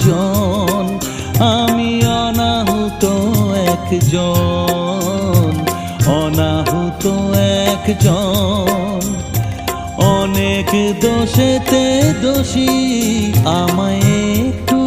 একজন, আমি অনাহুত একজন, অনাহুত একজন। অনেক দোষেতে দোষী, আমায় একটু